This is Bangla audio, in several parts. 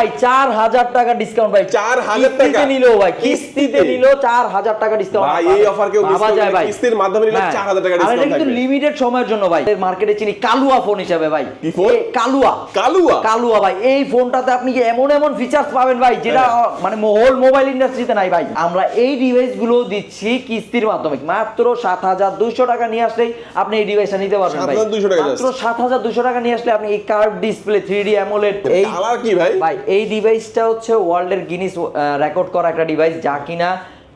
ভাই 4000 টাকা ডিসকাউন্ট ভাই। 4000 টাকা কিস্তিতে নিলো ভাই, কিস্তিতে নিলো 4000 টাকা ডিসকাউন্ট ভাই। এই অফার কেউ মিস করবে না, কিস্তির মাধ্যমে নিলে 4000 টাকা ডিসকাউন্ট থাকবে। এটা কিন্তু থাকবে। লিমিটেড সময়ের জন্য ভাই। মার্কেটে চিনি কালুয়া ফোন হিসেবে ভাই। কি ফোন? কালুয়া। কালুয়া কালুয়া ভাই। এই ফোনটাতে আপনি কি এমন এমন ফিচারস পাবেন ভাই যেটা মানে হোল মোবাইল ইন্ডাস্ট্রিতে নাই ভাই। আমরা এই ডিভাইস গুলো দিচ্ছি কিস্তির মাধ্যমে মাত্র 7200 টাকা নিয়ে আসলেই আপনি এই ডিভাইসটা নিতে পারবেন ভাই। 7200 টাকা মাত্র 7200 টাকা নিয়ে আসলে আপনি এই কার্ভ ডিসপ্লে 3D অ্যামোলেড এই কালার কি ভাই? ভাই এই ডিভাইসটা হচ্ছে ওয়ার্ল্ডের গিনিস রেকর্ড করা একটা ডিভাইস, যা কিনা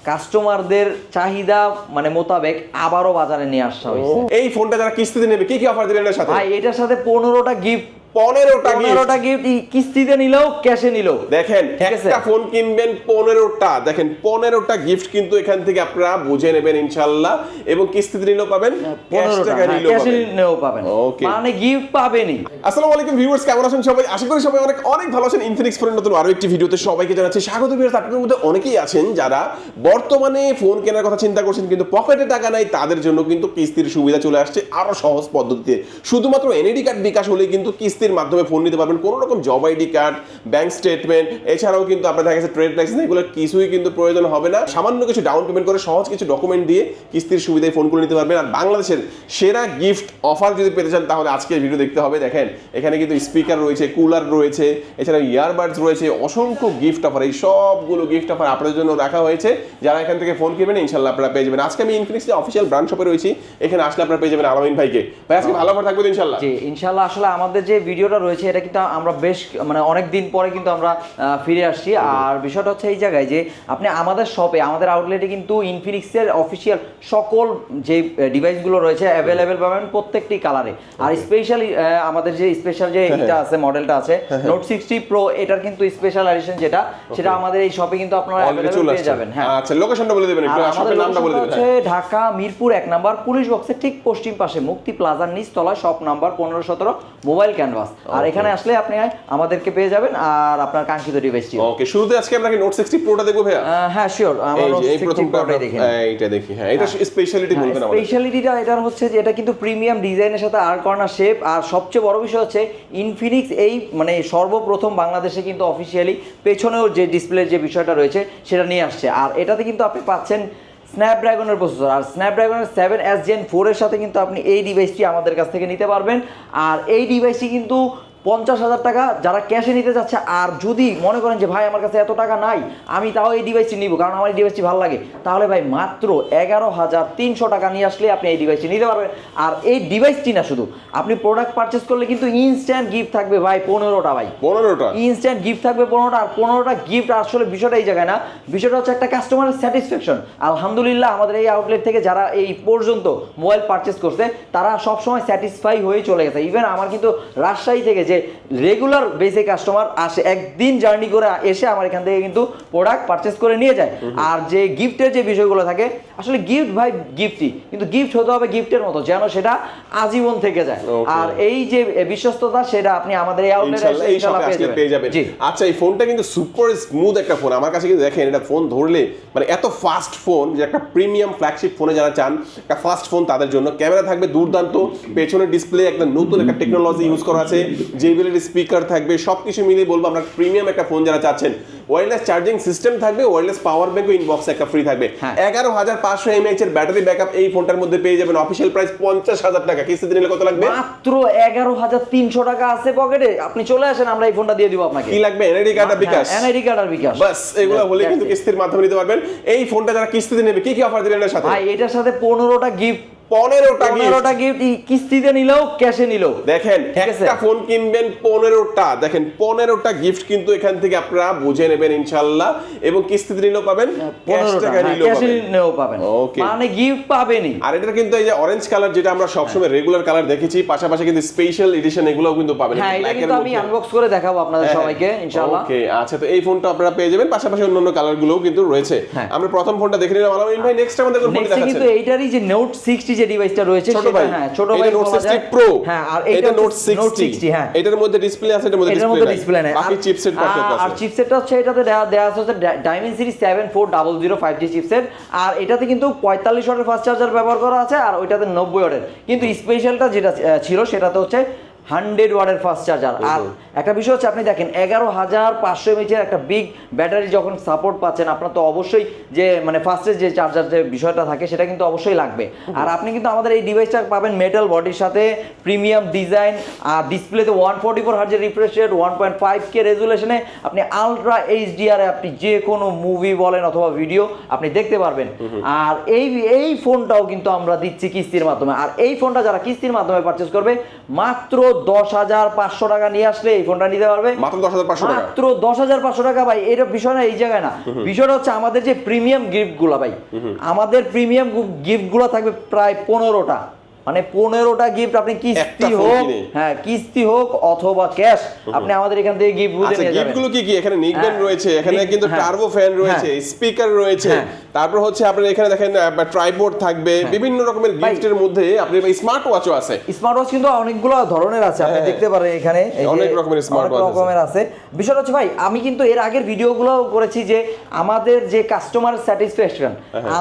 কাস্টমারদের চাহিদা মানে মোতাবেক আবারও বাজারে নিয়ে আসা হয়েছে। এই ফোনটা যারা কিস্তিতে নেবে কি কি অফার দিলেন এর সাথে? ভাই এটার সাথে 15টা গিফট, 15টা গিফট কিস্তিতে নিলেও ক্যাশে নিলেও। দেখেন একটা ফোন কিনবেন 15টা, দেখেন 15টা গিফট কিন্তু এখান থেকে আপনারা বুঝে নেবেন ইনশাআল্লাহ, এবং কিস্তিতে নিলেও পাবেন, ক্যাশ টাকা নিলেও পাবেন। ওকে, মানে গিফট পাবেনই। আসসালামু আলাইকুম ভিউয়ার্স, কেমন আছেন সবাই? আশা করি সবাই অনেক অনেক ভালো আছেন। ইনফিনিক্স ফোনের নতুন আরো একটি ভিডিওতে সবাইকে জানাচ্ছি স্বাগত। ভিউয়ার্স, আপনাদের মধ্যে অনেকেই আছেন যারা বর্তমানে ফোন কেনার কথা চিন্তা করছেন কিন্তু পকেটে টাকা নাই, তাদের জন্য কিন্তু কিস্তির সুবিধা চলে আসছে আরো সহজ পদ্ধতিতে। শুধুমাত্র এনআইডি কার্ড বিকাশ হলেই কিন্তু কিস্তির মাধ্যমে ফোন নিতে পারবেন। কোনো রকম job ID card, bank statement, এছাড়াও কিন্তু আপনার দেখা গেছে ট্রেড লাইসেন্স, এগুলো কিছুই কিন্তু প্রয়োজন হবে না। সামান্য কিছু ডাউন পেমেন্ট করে সহজ কিছু ডকুমেন্ট দিয়ে কিস্তির সুবিধায় ফোনগুলো নিতে পারবেন। আর বাংলাদেশের সেরা গিফট অফার যদি পেতে চান তাহলে আজকের ভিডিও দেখতে হবে। দেখেন এখানে কিন্তু স্পিকার রয়েছে, কুলার রয়েছে, এছাড়া ইয়ারবাডস রয়েছে, অসংখ্য গিফট অফার। এই সবগুলো গিফট অফার আপনাদের জন্য রাখা হয়েছে। যারা এখান থেকে ফোন কিনবেন ইনশাআল্লাহ আপনারা পেয়ে যাবেন। আজকে আমি ইনফিনিক্সের অফিসিয়াল ব্রাঞ্চ শপে রয়েছি, এখানে আসলে আপনারা পেয়ে যাবেন আলামিন ভাইকে। ভাই আজকে ভালো অফার থাকবে তো ইনশাআল্লাহ? জি ইনশাআল্লাহ। আসলে আমাদের যে ভিডিওটা রয়েছে এটা কিন্তু আমরা বেশ মানে অনেক দিন পরে কিন্তু আমরা ফিরে আসছি। আর বিষয়টা হচ্ছে এই জায়গায় যে আপনি আমাদের শপে, আমাদের আউটলেটে কিন্তু ইনফিনিক্সের অফিসিয়াল সকল যে ডিভাইসগুলো রয়েছে অ্যাভেলেবেল পাবেন প্রত্যেকটি কালারে। আর স্পেশালি আমাদের যে স্পেশাল যে এটা আছে, মডেলটা আছে নোট 60 প্রো, এটার কিন্তু স্পেশাল এডিশন যেটা, সেটা আমাদের এই শপে কিন্তু আপনারা অ্যাভেলেবেল পেয়ে যাবেন। হ্যাঁ আচ্ছা, লোকেশনটা বলে দিবেন একটু, শপের নামটা বলে দিবেন। হচ্ছে ঢাকা মিরপুর 1 নাম্বার পুলিশ বক্সের ঠিক পশ্চিম পাশে মুক্তি প্লাজার নিচতলায় শপ নাম্বার 1517 মোবাইল ক্যানভাস। আর এখানে আসলে আপনি আমাদেরকে পেয়ে যাবেন আর আপনার কাঙ্ক্ষিত ডিভাইসটি। ওকে, শুরুতে আজকে আমরা কি নোট 60 প্রোটা দেখব ভাইয়া? হ্যাঁ শিওর, আমরা নোট এই 60 প্রথমটা প্রোটাই দেখি। এইটা দেখি। হ্যাঁ, এটা স্পেশালিটি বলবেন আমাদের। স্পেশালিটিটা এটার হচ্ছে যে এটা কিন্তু প্রিমিয়াম ডিজাইনের সাথে আর কর্নার শেপ। আর সবচেয়ে বড় বিষয় হচ্ছে ইনফিনিক্স এই মানে সর্বপ্রথম বাংলাদেশে কিন্তু অফিশিয়ালি পেছনেও যে ডিসপ্লের যে বিষয়টা রয়েছে সেটা নিয়ে আসছে। আর এটাতে কিন্তু আপনি পাচ্ছেন স্ন্যাপড্রাগনের প্রসেসর, আর স্ন্যাপড্রাগনের 7S Gen 4 এর সাথে কিন্তু আপনি এই ডিভাইসটি আমাদের কাছ থেকে নিতে পারবেন। আর এই ডিভাইসটি কিন্তু 50,000 টাকা যারা ক্যাশে নিতে যাচ্ছে। আর যদি মনে করেন যে ভাই আমার কাছে এত টাকা নাই, আমি তাও এই ডিভাইসটি নিব কারণ আমার এই ডিভাইসটি ভালো লাগে, তাহলে ভাই মাত্র 11,300 টাকা নিয়ে আসলে আপনি এই ডিভাইসটি নিতে পারবেন। আর এই ডিভাইসটি না, শুধু আপনি প্রোডাক্ট পারচেস করলে কিন্তু ইনস্ট্যান্ট গিফট থাকবে ভাই 15টা। ভাই 15টা ইনস্ট্যান্ট গিফট থাকবে 15টা। আর 15টা গিফট আসলে বিষয়টা এই জায়গায় না, বিষয়টা হচ্ছে একটা কাস্টমারের স্যাটিসফ্যাকশন। আলহামদুলিল্লাহ আমাদের এই আউটলেট থেকে যারা এই পর্যন্ত মোবাইল পারচেস করছে তারা সবসময় স্যাটিসফাই হয়ে চলে গেছে। ইভেন আমার কিন্তু রাজশাহী থেকে রেগুলার বেসে কাস্টমার আসে, একদিন জার্নি করে এসে আমার এখান থেকে কিন্তু প্রোডাক্ট পারচেস করে নিয়ে যায়। আর যে গিফটের যে বিষয়গুলো থাকে, আসলে গিফট ভাই গিফটই, কিন্তু গিফট হতে হবে গিফটের মতো যেন সেটা আজীবন থেকে যায়। আর এই যে বিশ্বস্ততা সেটা আপনি আমাদের এই আউটলেটে পেয়ে যাবেন। আচ্ছা, এই ফোনটা কিন্তু সুপার স্মুথ একটা ফোন। আমার কাছে কিন্তু দেখেন এটা ফোন ধরলে মানে এত ফাস্ট ফোন, যে একটা প্রিমিয়াম ফ্ল্যাগশিপ ফোনে যারা চান একটা ফাস্ট ফোন তাদের জন্য। ক্যামেরা থাকবে দুর্দান্ত, পেছনের ডিসপ্লে একটা নতুন একটা টেকনোলজি ইউজ করা আছে, JBL স্পিকার থাকবে, সবকিছু মিলিয়ে বলবো আমরা প্রিমিয়াম একটা ফোন যারা চাচ্ছেন। ওয়্যারলেস চার্জিং সিস্টেম থাকবে, ওয়্যারলেস পাওয়ার ব্যাংক ইনবক্সে একটা ফ্রি থাকবে। 11,500 mAh এর ব্যাটারি ব্যাকআপ এই ফোনটার মধ্যে পেয়ে যাবেন। অফিশিয়াল প্রাইস 50,000 টাকা। কিস্তিতে নিলে কত লাগবে? মাত্র 11,300 টাকা আছে পকেটে। আপনি চলে আসেন, আমরা এই ফোনটা দিয়ে দিব আপনাকে। কি লাগবে? এনআইডি কার্ড আর বিকাশ। এনআইডি কার্ড আর বিকাশ, বাস এগুলো হলে কিন্তু কিস্তির মাধ্যমে নিতে পারবেন। এই ফোনটা যারা কিস্তিতে নেবে কি কি অফার দিলেন এর সাথে? ভাই এটার সাথে 15টা গিফট, 15টা গিফট কিস্তিতে নিলেও ক্যাশে নিলেও। দেখেন একটা ফোন কিনবেন 15টা, দেখেন 15টা গিফট কিন্তু এখান থেকে আপনারা বুঝে নেবেন ইনশাআল্লাহ, এবং কিস্তিতে নিলেও পাবেন, ক্যাশ টাকা নিলেও পাবেন। ওকে, মানে গিফট পাবেনই। আর এটা কিন্তু এই যে অরেঞ্জ কালার যেটা আমরা সবসময় রেগুলার কালার দেখেছি, পাশাপাশি কিন্তু স্পেশাল এডিশন এগুলোও কিন্তু পাবেন। হ্যাঁ, এটা কিন্তু আমি আনবক্স করে দেখাবো আপনাদের সবাইকে ইনশাআল্লাহ। ওকে, আচ্ছা, তো এই ফোনটা আপনারা পেয়ে যাবেন, পাশাপাশি অন্যান্য কালারগুলোও কিন্তু রয়েছে। আমরা প্রথম ফোনটা দেখে নিলাম আলামিন ভাই, নেক্সট আমাদের কোন ফোন দেখাচ্ছেন? কিন্তু এইটারই যে নোট 60 যে ডিভাইসটা রয়েছে, ছোট ভাই, হ্যাঁ ছোট ভাই নোট 60 প্রো। হ্যাঁ, আর এটা নোট 60। হ্যাঁ, এটার মধ্যে ডিসপ্লে আছে, এটার মধ্যে ডিসপ্লে নাই, বাকি চিপসেট পার্থক্য আছে। আর চিপসেটটা হচ্ছে এটাতে দেয়া আছে Dimensity 7400 5G চিপসেট। আর এটাতে কিন্তু 45 ওয়াটের ফাস্ট চার্জার ব্যবহার করা আছে, আর ওইটাতে 90 ওয়াটের। কিন্তু স্পেশালটা যেটা ছিল সেটাতে হচ্ছে 100 ওয়াটের ফাস্ট চার্জার। আর একটা বিষয় হচ্ছে আপনি দেখেন 11,500 mAh একটা বিগ ব্যাটারি যখন সাপোর্ট পাচ্ছেন, আপনার তো অবশ্যই যে মানে ফাস্টেস্ট যে চার্জার যে বিষয়টা থাকে সেটা কিন্তু অবশ্যই লাগবে। আর আপনি কিন্তু আমাদের এই ডিভাইসটা পাবেন মেটাল বডির সাথে, প্রিমিয়াম ডিজাইন, আর ডিসপ্লেতে 144 হার্জের রিফ্রেশ রেট, 1.5K রেজুলেশনে আপনি আলট্রা এইচডিআর এ আপনি যে কোনো মুভি বলেন অথবা ভিডিও আপনি দেখতে পারবেন। আর এই ফোনটাও কিন্তু আমরা দিচ্ছি কিস্তির মাধ্যমে। আর এই ফোনটা যারা কিস্তির মাধ্যমে পারচেজ করবে মাত্র 10,500 টাকা নিয়ে আসলে এই ফোনটা নিতে পারবে। মাত্র 10,500 টাকা, মাত্র 10,500 টাকা ভাই। এটা বিষয় না, এই জায়গায় না, বিষয়টা হচ্ছে আমাদের যে প্রিমিয়াম গিফট গুলা ভাই, আমাদের প্রিমিয়াম গিফট গুলা থাকবে প্রায় 15টা, মানে 15টা গিফট আপনি কিস্তি হোক, হ্যাঁ কিস্তি হোক অথবা ক্যাশ, আপনি আমাদের এখান থেকে গিফট বুঝে নিয়ে যাবেন। গিফট গুলো কি কি? এখানে নিক ব্যান্ড রয়েছে, এখানে কিন্তু টার্বো ফ্যান রয়েছে, স্পিকার রয়েছে, তারপর হচ্ছে আপনার এখানে দেখেন ট্রাইপড থাকবে, বিভিন্ন রকমের গিফটের মধ্যে আপনি স্মার্ট ওয়াচও আছে। স্মার্ট ওয়াচ কিন্তু অনেকগুলো ধরনের আছে, আপনি দেখতে পারেন এখানে অনেক রকমের স্মার্ট ওয়াচ আছে। বিষয়টা হচ্ছে ভাই, আমি কিন্তু এর আগের ভিডিওগুলো করেছি যে আমাদের যে কাস্টমার স্যাটিসফ্যাকশন,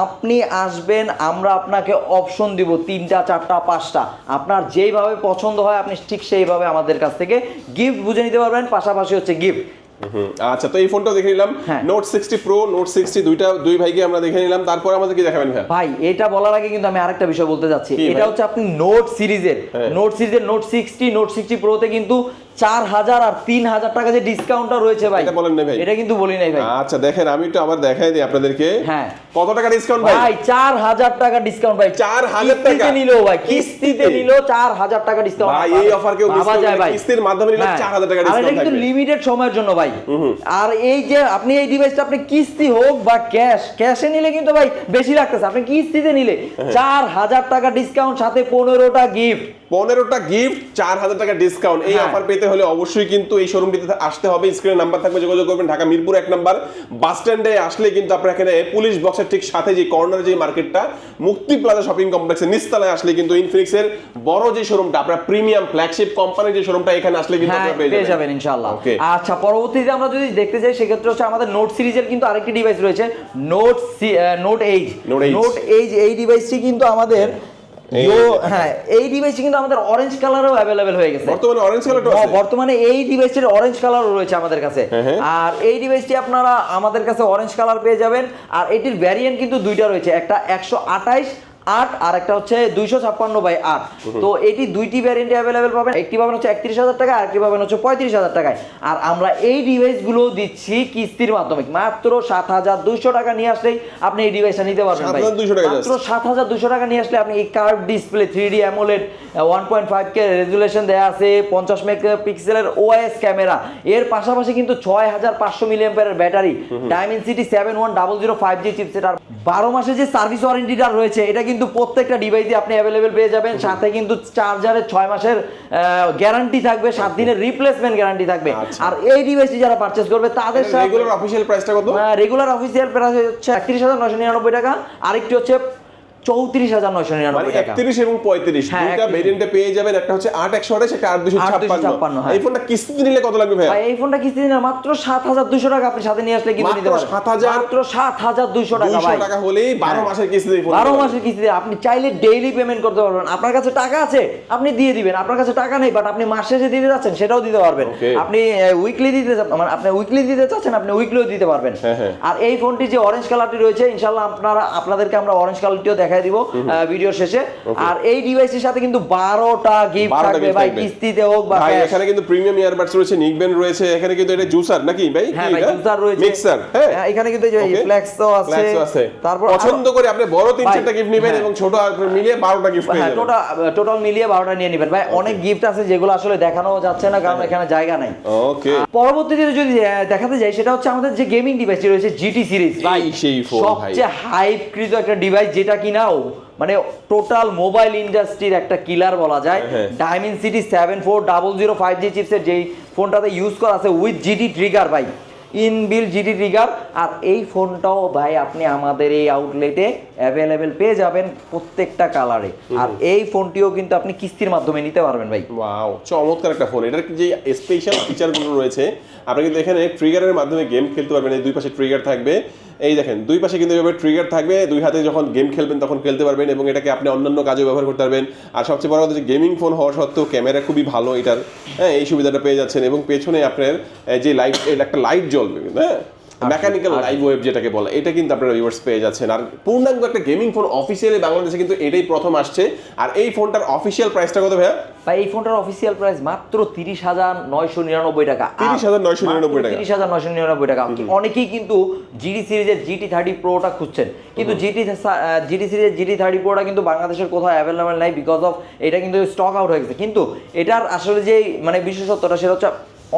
আপনি আসবেন আমরা আপনাকে অপশন দিব 3টা 4টা 5টা, আপনার যেইভাবে পছন্দ হয় আপনি ঠিক সেইভাবে আমাদের কাছ থেকে গিফট বুঝে নিতে পারবেন, পাশাপাশি হচ্ছে গিফট। আচ্ছা, তো এই ফোনটাও দেখে নিলাম, নোট 60 প্রো, নোট 60 দুই ভাইকে আমরা দেখে নিলাম। তারপর আমাদের কি দেখাবেন ভাই? ভাই এটা বলার আগে কিন্তু আমি আরেকটা বিষয় বলতে যাচ্ছি। এটা হচ্ছে আপনি নোট সিরিজের নোট 60, নোট 60 প্রোতে কিন্তু 4,000 আর 3,000 টাকা যে ডিসকাউন্টটা রয়েছে ভাই, এটা বলেন না ভাই? এটা কিন্তু বলি নাই ভাই। আচ্ছা দেখেন, আমি একটু আবার দেখাই দিই আপনাদেরকে। হ্যাঁ, কত টাকা ডিসকাউন্ট ভাই? ভাই 4,000 টাকা ডিসকাউন্ট ভাই। 4,000 টাকা কিস্তিতে নিলো ভাই, কিস্তিতে নিলো 4,000 টাকা ডিসকাউন্ট ভাই। এই অফার কেউ মিস করবে না, কিস্তির মাধ্যমে নিলে 4,000 টাকা ডিসকাউন্ট থাকবে। আর এটা কিন্তু লিমিটেড সময়ের জন্য ভাই। আর এই যে আপনি এই ডিভাইসটা আপনি কিস্তি হোক বা ক্যাশে নিলে কিন্তু ভাই বেশি লাগতেছে, আপনি কিস্তিতে নিলে 4,000 টাকা ডিসকাউন্ট, সাথে 15টা গিফট, 15টা গিফট, 4,000 টাকা ডিসকাউন্ট। এই অফার পেতে হলে অবশ্যই কিন্তু এই শোরুমটিতে আসতে হবে। স্ক্রিনে নাম্বার থাকবে, যোগাযোগ করবেন। ঢাকা মিরপুর 1 নাম্বার বাস স্ট্যান্ডে আসলে কিন্তু আপনারা এখানে পুলিশ বক্সের ঠিক সাথে যে কর্নারে যে মার্কেটটা, মুক্তি প্লাজা শপিং কমপ্লেক্সের নিচতলায় আসলে কিন্তু ইনফিনিক্সের বড় যে শোরুমটা, আপনারা প্রিমিয়াম ফ্ল্যাগশিপ কোম্পানির যে শোরুমটা, এখানে আসলে কিন্তু আপনারা পেয়ে যাবেন ইনশাআল্লাহ। আচ্ছা, পরবর্তীতে আমরা যদি দেখতে যাই সেক্ষেত্রে হচ্ছে আমাদের নোট সিরিজের কিন্তু আরেকটি ডিভাইস রয়েছে, নোট এইজ। এই ডিভাইসটি কিন্তু আমাদের এই ডিভাইসটি কিন্তু আমাদের অরেঞ্জ কালারও অ্যাভেলেবেল হয়ে গেছে। বর্তমানে অরেঞ্জ কালারটা আছে, বর্তমানে এই ডিভাইসটির অরেঞ্জ কালারও রয়েছে আমাদের কাছে। আর এই ডিভাইসটি আপনারা আমাদের কাছে অরেঞ্জ কালার পেয়ে যাবেন। আর এটির ভ্যারিয়েন্ট কিন্তু দুইটা রয়েছে, একটা 128/8 আর একটা হচ্ছে 256/8। তো এটি দুইটি ভ্যারিয়েন্টে অ্যাভেলেবেল পাবেন। একটি পাবেন হচ্ছে 31,000 টাকা, আর একটি পাবেন হচ্ছে 35,000 টাকায়। আর আমরা এই ডিভাইসগুলো দিচ্ছি কিস্তির মাধ্যমে, মাত্র 7,200 টাকা নিয়ে আসলেই আপনি এই ডিভাইসটা নিতে পারবেন ভাই। মাত্র 7,200 টাকা নিয়ে আসলে আপনি এই curve display 3D AMOLED 1.5K resolution দেয়া আছে, 50 মেগাপিক্সেলের OIS ক্যামেরা, এর পাশাপাশি কিন্তু 6,500 মিলিঅ্যাম্পিয়ারের ব্যাটারি, ডায়মেনসিটি 7100 5G চিপসেট, আর 12 মাসের যে সার্ভিস ওয়ারেন্টিটা রয়েছে এটা কিন্তু প্রত্যেকটা ডিভাইসে আপনি অ্যাভেলেবেল পেয়ে যাবেন। সাথে কিন্তু চার্জারের 6 মাসের গ্যারান্টি থাকবে, 7 দিনের রিপ্লেসমেন্ট গ্যারান্টি থাকবে। আর এই ডিভাইসটি যারা পারচেজ করবে তাদের সাথে রেগুলার অফিশিয়াল প্রাইসটা কত? রেগুলার অফিশিয়াল প্রাইস হচ্ছে 31,999 টাকা, আরেকটি হচ্ছে 34,999 টাকা। 31 এবং 35 দুইটা ভেরিয়েন্টে পেয়ে যাবেন। একটা হচ্ছে 8/128, একটা 8/256। এই ফোনটা কিস্তিতে নিলে কত লাগবে ভাই? এই ফোনটা কিস্তিতে নিলে মাত্র 7,200 টাকা আপনি সাথে নিয়ে আসলে কিনে নিতে পারবেন। মাত্র 7,200 টাকা ভাই। 200 টাকা হলেই 12 মাসের কিস্তিতে ফোন, 12 মাসের কিস্তিতে আপনি চাইলে ডেইলি পেমেন্ট করতে পারবেন। আপনার কাছে টাকা আছে আপনি দিয়ে দিবেন, আপনার কাছে টাকা নেই বাট আপনি মাস শেষে দিতে যাচ্ছেন সেটাও দিতে পারবেন। আপনি উইকলি দিতে মানে আপনি উইকলি দিতে চাচ্ছেন আপনি উইকলিও দিতে পারবেন। আর এই ফোনটি যে অরেঞ্জ কালারটি রয়েছে, ইনশাআল্লাহ আপনাদেরকে আমরা অরেঞ্জ কালারটিও দেখাই দিব ভিডিওর শেষে। আর এই ডিভাইসের সাথে কিন্তু 12টা গিফট থাকবে ভাই, কিস্তিতে হোক বা ভাই। এখানে কিন্তু প্রিমিয়াম ইয়ারবাডস রয়েছে, নিক ব্যান্ড রয়েছে, এখানে কিন্তু এটা জুসার নাকি ভাই? হ্যাঁ ভাই, জুসার রয়েছে, মিক্সার, হ্যাঁ এখানে কিন্তু এই যে ফ্লেক্সও আছে। তারপর পছন্দ করে আপনি বড় 3-4টা গিফট নেবেন এবং ছোট মিলিয়ে 12টা গিফট পেয়ে যাবেন। টোটাল মিলিয়ে 12টা নিয়ে নেবেন ভাই। অনেক গিফট আছে যেগুলো আসলে দেখানো যাচ্ছে না কারণ এখানে জায়গা নাই। ওকে, পরবর্তীতে যদি দেখাতে যাই সেটা হচ্ছে আমাদের যে গেমিং ডিভাইসটি রয়েছে GT সিরিজ ভাই, সেই ফোন ভাই, সবচেয়ে হাইপকৃত একটা ডিভাইস, যেটা কিনাও মানে টোটাল মোবাইল ইন্ডাস্ট্রির একটা কিলার বলা যায়। ডায়মেনসিটি 7400 5G চিপসের যেই ফোনটাতে ইউজ করা আছে উইথ GT ট্রিগার ভাই, ইনবিল জিডি ট্রিগার। আর এই ফোনটাও ভাই আপনি আমাদের এই আউটলেটে অ্যাভেলেবেল পেয়ে যাবেন প্রত্যেকটা কালারে। আর এই ফোনটিও কিন্তু আপনি কিস্তির মাধ্যমে নিতে পারবেন ভাই। ওয়াও, চমৎকার একটা ফোন। এটার যে স্পেশাল ফিচারগুলো রয়েছে, আপনি কিন্তু এখানে ট্রিগারের মাধ্যমে গেম খেলতে পারবেন। এই দুই পাশে ট্রিগার থাকবে, এই দেখেন দুই পাশে কিন্তু এভাবে ট্রিগার থাকবে, দুই হাতে যখন গেম খেলবেন তখন খেলতে পারবেন এবং এটাকে আপনি অন্যান্য কাজেও ব্যবহার করতে পারবেন। আর সবচেয়ে বড় কথা যে গেমিং ফোন হওয়া সত্ত্বেও ক্যামেরা খুবই ভালো এটার, হ্যাঁ এই সুবিধাটা পেয়ে যাচ্ছেন। এবং পেছনে আপনার যে লাইট, একটা লাইট জ্বলবে, হ্যাঁ মেকানিক্যাল লাইভ ওয়েব যেটাকে বলে, এটা কিন্তু আপনারা ভিউয়ার্স পেয়ে যাচ্ছেন। আর পূর্ণাঙ্গ একটা গেমিং ফোন অফিসিয়ালি বাংলাদেশে কিন্তু এটাই প্রথম আসছে। আর এই ফোনটার অফিসিয়াল প্রাইসটা কত ভাইয়া? ভাই এই ফোনটার অফিসিয়াল প্রাইস মাত্র 30,999 টাকা। 30,999 টাকা। 30,999 টাকা। অনেকেই কিন্তু জিডি সিরিজের GT30 প্রোটা খুঁজছেন, কিন্তু জিডি সিরিজের GT30 প্রোটা কিন্তু বাংলাদেশের কোথাও অ্যাভেলেবেল নাই, বিকজ অফ এটা কিন্তু স্টক আউট হয়ে গেছে। কিন্তু এটার আসলে যে মানে বিশেষত্বটা সেটা হচ্ছে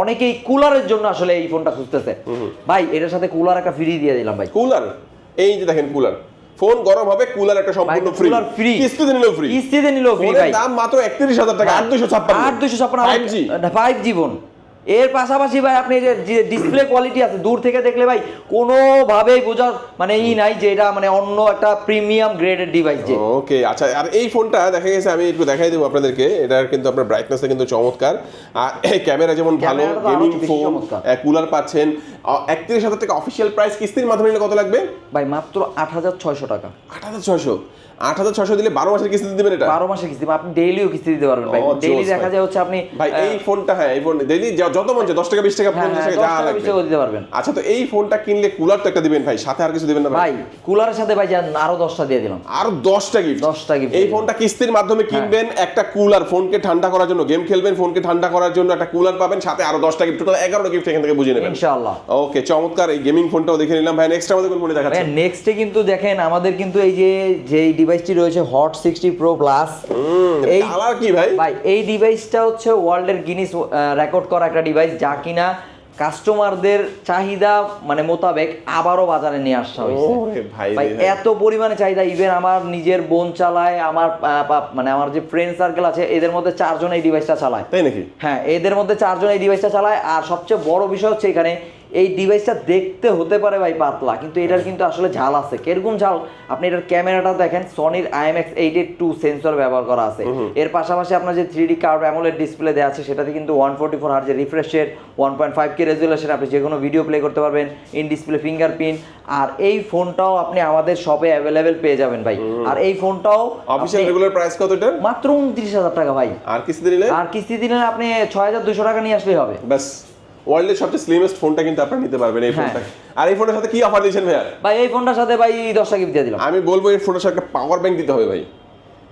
অনেকেই কুলারের জন্য আসলে এই ফোনটা খুঁজতেছে। ভাই এটার সাথে কুলার একটা ফ্রি দিয়ে দিলাম ভাই। কুলার, এই যে দেখেন কুলার, ফোন গরম হবে, কুলার একটা সম্পূর্ণ ফ্রি, কুলার ফ্রি, কিস্তিতে নিলেও ফ্রি, কিস্তিতে নিলেও ফ্রি ভাই। দাম মাত্র 31,000 টাকা, 8,256 5G 5G ফোন। এর পাশাপাশি ভাই আপনি যে ডিসপ্লে কোয়ালিটি আছে, দূর থেকে দেখলে ভাই কোনোভাবেই বোঝার মানে নাই যে এটা মানে অন্য একটা প্রিমিয়াম গ্রেডের ডিভাইস। যে ওকে আচ্ছা, আর এই ফোনটা দেখা গেছে আমি একটু দেখাই দেবো আপনাদেরকে, এটার কিন্তু আপনার ব্রাইটনেসটা কিন্তু চমৎকার, আর ক্যামেরা যেমন ভালো, গেমিং ফোন, কুলার পাচ্ছেন। 31,000 টাকা অফিসিয়াল প্রাইস, কিস্তির মাধ্যমে নিলে কত লাগবে ভাই? মাত্র 8,600 টাকা। 8,600 দিলে 12 মাসের কিস্তি দিবেন? এটা 12 মাসের কিস্তি, আপনি ডেইলিও কিস্তি দিতে পারবেন ভাই। ডেইলি দেখা যায় হচ্ছে আপনি ভাই এই ফোনটা, হ্যাঁ এই ফোন ডেইলি যত মন চায় 10 টাকা 20 টাকা 50 টাকা যা লাগবে দিতে পারবেন। আচ্ছা, তো এই ফোনটা কিনলে কুলার তো একটা দিবেন ভাই, সাথে আর কিছু দিবেন না ভাই? কুলারের সাথে ভাই আরো 10টা দিয়ে দিলাম, আর 10টা গিফট। 10টা গিফট। এই ফোনটা কিস্তির মাধ্যমে কিনবেন, একটা কুলার, ফোনকে ঠান্ডা করার জন্য, গেম খেলবেন, ফোনকে ঠান্ডা করার জন্য একটা কুলার পাবেন, সাথে আরো 10টা গিফট, টোটাল 11টা গিফট এখান থেকে বুঝে নেবেন ইনশাআল্লাহ। ওকে, চমৎকার। এই গেমিং ফোনটাও দেখে নিলাম ভাই। নেক্সট আমাদের কোন ফোনটা দেখাচ্ছেন? ভাই নেক্সটে কিন্তু দেখেন আমাদের কিন্তু এই যে ডিভাইসটি রয়েছে হট 60 প্রো প্লাস। এই কালার কি ভাই? ভাই এই ডিভাইসটা হচ্ছে ওয়ার্ল্ডের গিনিস রেকর্ড করা একটা ডিভাইস, যা কিনা কাস্টমারদের চাহিদা মানে মোতাবেক আবারও বাজারে নিয়ে আসা হয়েছে। ভাই এত পরিমাণে চাহিদা, ইভেন আমার নিজের বোন চালায়, আমার মানে আমার যে ফ্রেন্ড সার্কেল আছে এদের মধ্যে 4 জন এই ডিভাইসটা চালায়। তাই নাকি? হ্যাঁ, এদের মধ্যে 4 জন এই ডিভাইসটা চালায়। আর সবচেয়ে বড় বিষয় হচ্ছে এখানে এই ডিভাইসটা দেখতে হতে পারে ভাই পাতলা, কিন্তু এটার কিন্তু আসলে ঝাল আছে। কিরকম ঝাল? আপনি এটার ক্যামেরাটা দেখেন, সনির IMX882 সেন্সর ব্যবহার করা আছে। এর পাশাপাশি আপনার যে 3D কার্ভ অ্যামোলেড ডিসপ্লে দেওয়া আছে, সেটাতে কিন্তু 144 hertz refresh rate, 1.5K resolution, আপনি যে কোনো ভিডিও প্লে করতে পারবেন, ইন ডিসপ্লে ফিঙ্গারপ্রিন্ট। আর এই ফোনটাও আপনি আমাদের শপে অ্যাভেলেবেল পেয়ে যাবেন ভাই। আর এই ফোনটাও অফিশিয়াল রেগুলার প্রাইস কত এটা? মাত্র 29,000 টাকা ভাই। আর কিস্তি দিলে? আর কিস্তি দিলে আপনি 6,200 টাকা নিয়ে আসলেই হবে। বাস, ওয়ার্ল্ডের সবচেয়ে স্লিমেস্ট ফোনটা কিন্তু আপনারা নিতে পারবেন এই ফোনটা। আর এই ফোনের সাথে কি অফার দিয়েছেন ভাই? ভাই এই ফোনটার সাথে ভাই 10টা গিফট দিয়ে দিলাম। আমি বলবো এই ফোনের সাথে একটা পাওয়ার ব্যাংক দিতে হবে ভাই।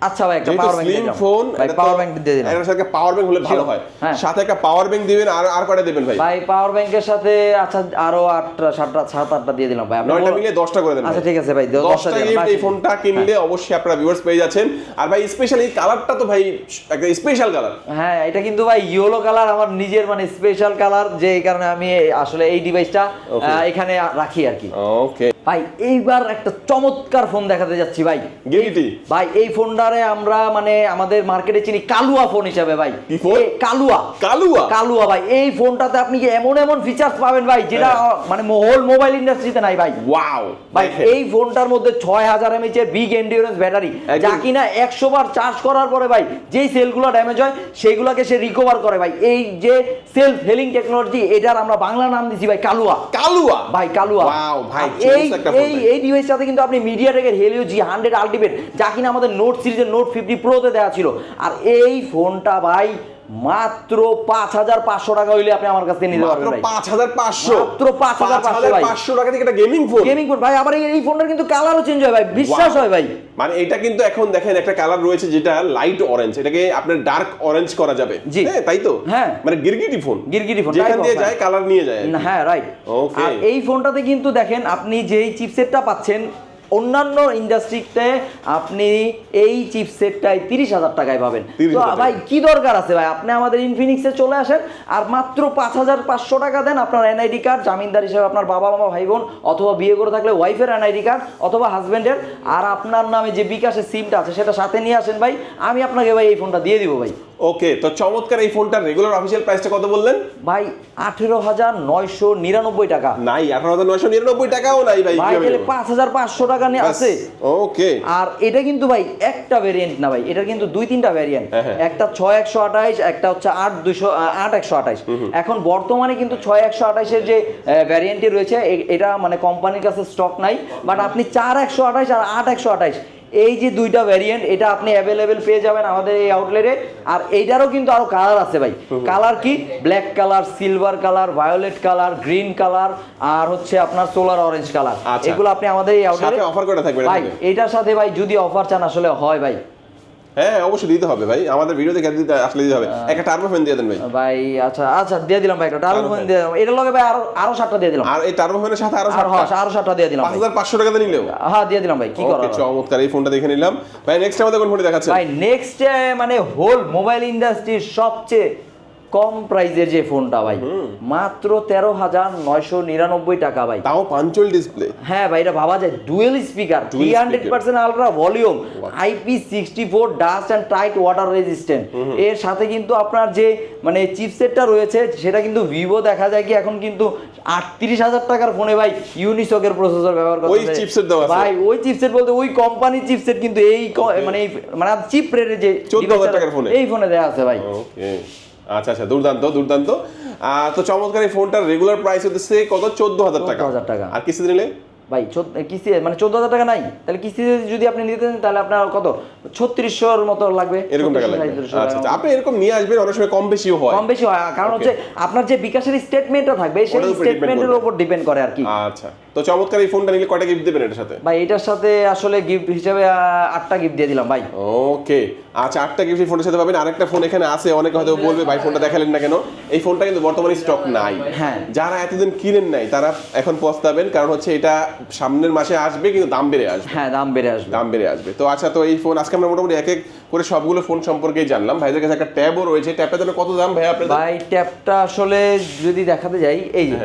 আচ্ছা ভাই, একটা পাওয়ার ব্যাংক দিয়ে দিলাম। ফোন ভাই পাওয়ার ব্যাংক দিয়ে দিলাম। এর সাথে পাওয়ার ব্যাংক হলে ভালো হয়। সাথে একটা পাওয়ার ব্যাংক দিবেন। আর কয়টা দিবেন ভাই? ভাই পাওয়ার ব্যাংকের সাথে আচ্ছা আরো 8টা 7টা দিয়ে দিলাম ভাই। আপনি 9টা মিলে 10টা করে দেন। আচ্ছা ঠিক আছে ভাই, 10টা দিয়ে এই ফোনটা কিনলে অবশ্যই আপনারা ভিউয়ার্স পেয়ে যাচ্ছেন। আর ভাই স্পেশাল এই কালারটা তো ভাই একটা স্পেশাল কালার। হ্যাঁ, এটা কিন্তু ভাই ইয়েলো কালার, আমার নিজের মানে স্পেশাল কালার, যে এই কারণে আমি আসলে এই ডিভাইসটা এখানে রাখি আর কি। ওকে ভাই এইবার একটা চমৎকার ফোন দেখাতে যাচ্ছি ভাই। গিরিটি ভাই এই ফোনটারে আমরা মানে আমাদের মার্কেটে চিনি কালুয়া ফোন হিসাবে ভাই। কি ফোন? কালুয়া ভাই। এই ফোনটাতে আপনি কি এমন ফিচারস পাবেন ভাই, যেটা মানে হোল মোবাইল ইন্ডাস্ট্রিতে নাই ভাই। ওয়াও ভাই এই ফোনটার মধ্যে 6000 mAh এর বিগ এন্ডিউরেন্স ব্যাটারি, যা কিনা 100 বার চার্জ করার পরে ভাই যেই সেলগুলো ড্যামেজ হয় সেগুলোকে সে রিকভার করে ভাই। এই যে সেলফ হেলিং টেকনোলজি, এটার আমরা বাংলা নাম দিছি ভাই কালুয়া। ভাই কালুয়া। ওয়াও ভাই, এই ডিভাইসটাতে কিন্তু আপনি মিডিয়াটেকের হেলিও G100 আলটিমেট, যা কিনা আমাদের নোট সিরিজের নোট 50 প্রোতে দেওয়া ছিল। আর এই ফোনটা ভাই মাত্র 5,500 টাকা হইলে আপনি আমার কাছ থেকে নিতে পারবেন ভাই। 5,500 মাত্র 5,500 টাকা থেকে একটা গেমিং ফোন। ভাই আবার এই ফোনটার কিন্তু কালারও চেঞ্জ হয় ভাই, বিশ্বাস হয় ভাই। মানে এটা কিন্তু এখন দেখেন একটা কালার রয়েছে যেটা লাইট অরেঞ্জ, এটাকে আপনার ডার্ক অরেঞ্জ করা যাবে। হ্যাঁ তাই তো? হ্যাঁ, মানে গিরগিটি ফোন যেখান দিয়ে যায় কালার নিয়ে যায়। হ্যাঁ রাইট। ওকে, আর এই ফোনটাতে কিন্তু দেখেন আপনি যেই চিপসেটটা পাচ্ছেন, অন্যান্য ইন্ডাস্ট্রিতে আপনি এই চিপসেটটাই 30,000 টাকায় পাবেন। তো ভাই কি দরকার আছে ভাই, আপনি আমাদের ইনফিনিক্সে চলে আসেন আর মাত্র 5,500 টাকা দেন, আপনার এনআইডি কার্ড, জামিনদার হিসেবে আপনার বাবা মা ভাই বোন, অথবা বিয়ে করে থাকলে ওয়াইফের এনআইডি কার্ড অথবা হাজবেন্ডের, আর আপনার নামে যে বিকাশের সিমটা আছে সেটা সাথে নিয়ে আসেন ভাই, আমি আপনাকে ভাই এই ফোনটা দিয়ে দিব ভাই। ওকে, তো চমৎকার এই ফোনটার রেগুলার অফিসিয়াল প্রাইসটা কত বললেন? ভাই 18,999 টাকা। নাই, 18,999 টাকাও নাই ভাই। ভাই তাহলে 5,500 টাকা নিয়ে আছে। ওকে, আর এটা কিন্তু ভাই একটা ভেরিয়েন্ট না ভাই, এটা কিন্তু 2-3টা ভেরিয়েন্ট। একটা 6128, একটা হচ্ছে 8128। এখন বর্তমানে কিন্তু 6128 এর যে ভ্যারিয়েন্টটি রয়েছে এটা মানে কোম্পানির কাছে স্টক নাই, বাট আপনি 4128 আর 8128 এই যে দুইটা ভ্যারিয়েন্ট এটা আপনি অ্যাভেলেবেল পেয়ে যাবেন আমাদের এই আউটলেটে। আর এইটারও কিন্তু আরো কালার আছে ভাই। কালার কি? Black colour, silver colour, violet colour, green colour, আর হচ্ছে আপনার সোলার অরেঞ্জ কালার। এগুলো আপনি আমাদের এই আউটলেটে অফার করে থাকবেন ভাই। এটার সাথে ভাই যদি অফার চান আসলে হয় ভাই। হ্যাঁ অবশ্যই দিতে হবে ভাই, আমাদের ভিডিও দেখে দিতে আসলে দিতে হবে। একটা টার্বো ফ্যান দিয়ে দেন ভাই। ভাই আচ্ছা দিয়ে দিলাম ভাই, একটা টার্বো ফ্যান দিয়ে দিলাম। এটার লগে ভাই আরো 7টা দিয়ে দিলাম। আর এই টার্বো ফ্যানের সাথে আরো 7টা দিয়ে দিলাম। 5,500 টাকা দিয়ে নিলেও? হ্যাঁ দিয়ে দিলাম ভাই, কি করা। চমৎকার, এই ফোনটা দেখে নিলাম ভাই। নেক্সট আমাদের কোন ফোনটা দেখাচ্ছেন ভাই? নেক্সট মানে হোল মোবাইল ইন্ডাস্ট্রির সবচেয়ে কম প্রাইজের যে ফোনটা ভাই, মাত্র 13,999 টাকা ভাই। তাও পাঞ্চুয়াল ডিসপ্লে। হ্যাঁ ভাই, এটা ভাবা যায়। Dual speaker, 300% ultra volume, IP64 dust and tight water resistant. এর সাথে কিন্তু আপনার যে মানে চিপসেটটা রয়েছে সেটা কিন্তু ভিভো দেখা যায় কি এখন কিন্তু 38,000 টাকার ফোনে ভাই ইউনিসকের প্রসেসর ব্যবহার করতে। ওই চিপসেট দেওয়া আছে ভাই, ওই চিপসেট বলতে ওই কোম্পানির চিপসেট কিন্তু এই মানে চিপ রেটে যে 14,000 টাকার ফোনে এই ফোনে দেয়া আছে ভাই। ওকে, আচ্ছা দুর্দান্ত। তো চমৎকার এই ফোনটার রেগুলার প্রাইস হচ্ছে কত? 14,000 টাকা। 14,000 টাকা। আর কিস্তি নিলে ভাই কিস্তি মানে 14,000 টাকা নাই, তাহলে কিস্তি যদি আপনি নিতে চান তাহলে আপনার কত 3600-র মতো লাগবে। এরকম টাকা লাগবে। আচ্ছা আপনি এরকম নিয়ে আসবেন, অনেক সময় কম বেশিও হয়। কারণ হচ্ছে আপনার যে বিকাশের স্টেটমেন্টটা থাকবে সেই স্টেটমেন্টের উপর ডিপেন্ড করে আর কি। আচ্ছা, তো চমৎকার এই ফোনটা নিলে কয়টা গিফট দেবেন এটার সাথে? ভাই এটার সাথে আসলে গিফট হিসেবে 8টা গিফট দিয়ে দিলাম ভাই। ওকে, আচ্ছা 8টা গিফট এই ফোনের সাথে পাবেন। আরেকটা ফোন এখানে আছে, অনেকে হয়তো বলবে ভাই ফোনটা দেখালেন না কেন। এই ফোনটা কিন্তু বর্তমানে স্টক নাই। হ্যাঁ, যারা এতদিন কিনেন নাই তারা এখন পস্তাবেন, কারণ হচ্ছে এটা সামনের মাসে আসবে কিন্তু দাম বেড়ে আসবে। হ্যাঁ, দাম বেড়ে আসবে। তো আচ্ছা, তো এই ফোন আজকে আমরা মোটামুটি এক এক করে সবগুলো ফোন সম্পর্কেই জানলাম। ভাইদের কাছে একটা ট্যাবও রয়েছে। ট্যাবটার জন্য কত দাম ভাই আপনাদের? ভাই ট্যাবটা আসলে যদি দেখাতে যাই, এই যে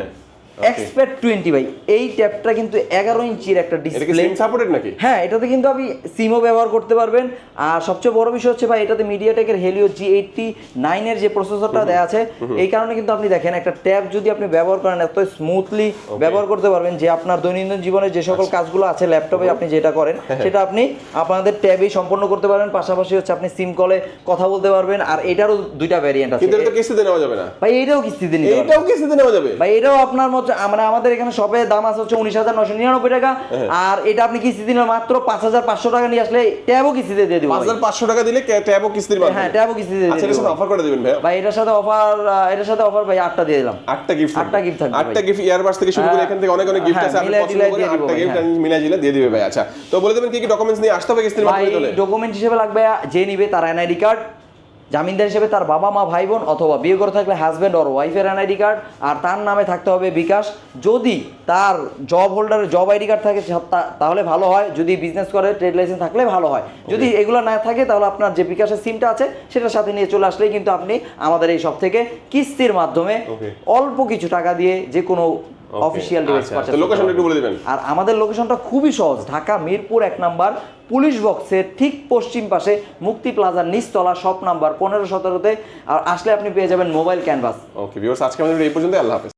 এক্সপেক্ট 20 ভাই, এই ট্যাবটা কিন্তু 11 ইঞ্চির একটা ডিসপ্লে। সিম সাপোর্টেড নাকি? হ্যাঁ, এটাতে কিন্তু আপনি সিমও ব্যবহার করতে পারবেন। আর সবচেয়ে বড় বিষয় হচ্ছে ভাই এটাতে মিডিয়াটেকের হেলিও G89 এর যে প্রসেসরটা দেওয়া আছে, এই কারণে কিন্তু আপনি দেখেন একটা ট্যাব যদি আপনি ব্যবহার করেন এত স্মুথলি ব্যবহার করতে পারবেন যে আপনার দৈনন্দিন জীবনে যে সকল কাজগুলো আছে ল্যাপটপে আপনি যেটা করেন সেটা আপনি আপনাদের ট্যাবেই সম্পন্ন করতে পারবেন। পাশাপাশি হচ্ছে আপনি সিম কলে কথা বলতে পারবেন। আর এটারও 2টা ভ্যারিয়েন্ট আছে। কিন্তু এটা তো কিস্তিতে নেওয়া যাবে না ভাই, এটাও কিস্তিতে নিতে পারবেন। এটাও কিস্তিতে নেওয়া যাবে ভাই, এটাও আপনার মতো মানে আমাদের এখানে শপে দাম আছে হচ্ছে 19,999 টাকা। আর এটা আপনি কিস্তিতে নিলে মাত্র 5,500 টাকা নিয়ে আসলে ট্যাবও কিস্তিতে দিয়ে দিব। 5,500 টাকা দিলে ট্যাবও কিস্তির মাধ্যমে? হ্যাঁ, ট্যাবও কিস্তিতে দিয়ে দিব। আচ্ছা, এর সাথে অফার করে দিবেন ভাই? ভাই এটার সাথে অফার ভাই 8টা দিয়ে দিলাম। 8টা গিফট থাকবে। 8টা গিফট ইয়ারবাডস থেকে শুরু করে এখান থেকে অনেক গিফট আছে। আপনি পছন্দ করে 8টা গিফট মিলাই জিলে দিয়ে দিবে ভাই। আচ্ছা, তো বলে দেবেন কি কি ডকুমেন্টস নিয়ে আসতে হবে কিস্তির মাধ্যমে? ভাই ডকুমেন্ট হিসেবে লাগবে যে নিবে তার এনআইডি কার্ড, জামিনদার হিসেবে তার বাবা মা ভাই বোন অথবা বিয়ে করে থাকলে হাজব্যান্ড অর ওয়াইফের এনআইডি কার্ড, আর তার নামে থাকতে হবে বিকাশ। যদি তার জব হোল্ডারের জব আইডি কার্ড থাকে তাহলে ভালো হয়, যদি বিজনেস করে ট্রেড লাইসেন্স থাকলে ভালো হয়। যদি এগুলো না থাকে তাহলে আপনার যে বিকাশের সিমটা আছে সেটার সাথে নিয়ে চলে আসলেই কিন্তু আপনি আমাদের এই সব থেকে কিস্তির মাধ্যমে অল্প কিছু টাকা দিয়ে যে কোনো অফিশিয়াল ডিভাইস পারচেজ। লোকেশনটা একটু বলে দিবেন। আর আমাদের লোকেশনটা খুবই সহজ, ঢাকা মিরপুর 1 নাম্বার পুলিশ বক্সের ঠিক পশ্চিম পাশে মুক্তি প্লাজার নিচতলা শপ নাম্বার 15-17-তে। আর আসলে আপনি পেয়ে যাবেন মোবাইল ক্যানভাস। ওকে ভিউয়ার্স, আজকে আমাদের এই পর্যন্ত। আল্লাহ হাফেজ।